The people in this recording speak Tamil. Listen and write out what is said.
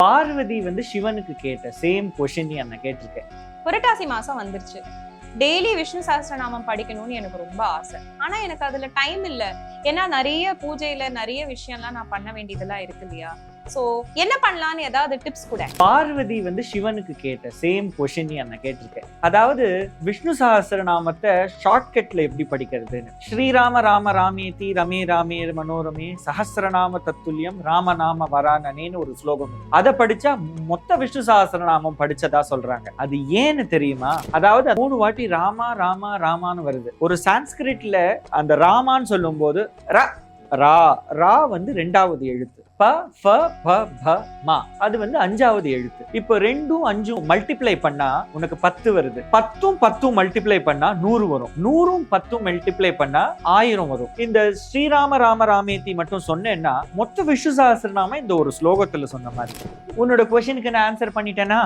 பார்வதி சிவனுக்கு கேட்ட சேம் கொஸ்டின் என்ன கேட்டிருக்கேன். புரட்டாசி மாசம் வந்துருச்சு. டெய்லி விஷ்ணு சஹஸ்ரநாமம் படிக்கணும்னு எனக்கு ரொம்ப ஆசை. ஆனா எனக்கு அதுல டைம் இல்ல. ஏன்னா நிறைய பூஜையில நிறைய விஷயம்லாம் நான் பண்ண வேண்டியதெல்லாம் இருக்கு இல்லையா? சோ என்ன பண்ணலாம்னு ஏதாவது டிப்ஸ் கூட. பார்வதி சிவனுக்கு கேட்ட சேம் கொஸ்டின் என்ன கேட்டிருக்கேன். அதாவது விஷ்ணு சஹஸ்ரநாமத்தை ஷார்ட்கட்ல எப்படி படிக்கிறதுன்னு. ஸ்ரீராம ராம ராமேதி ரமே ராமே மனோரமே சஹஸ்ரநாம தத்துல்யம் ராமநாம வரானனேன்னு ஒரு ஸ்லோகம். அதை படிச்சா மொத்த விஷ்ணு சஹஸ்ரநாமம் படிச்சதா சொல்றாங்க. அது ஏன்னு தெரியுமா? அதாவது 3 வாட்டி ராமா ராமா ராமான்னு வருது. ஒரு சான்ஸ்கிரிட்ல அந்த ராமான்னு சொல்லும் போது ரா ரா 2வது எழுத்து, ப ஃப ப ப மா அது 5வது எழுத்து. இப்போ 2ம் 5ம் மல்டிப்ளை பண்ணா உனக்கு 10 வருது. 10ம் 10ம் மல்டிப்ளை பண்ணா 100 வரும். 100ம் 10ம் மல்டிப்ளை பண்ணா 1000 வரும். இந்த ஸ்ரீராம ராம ராமேதி மட்டும் சொன்னேன்னா மொத்த விஷ்ணு சஹஸ்ரநாமம் இந்த ஒரு ஸ்லோகத்துல சொன்ன மாதிரி. உன்னோட கொஸ்டினுக்கு நான் ஆன்சர் பண்ணிட்டேனா?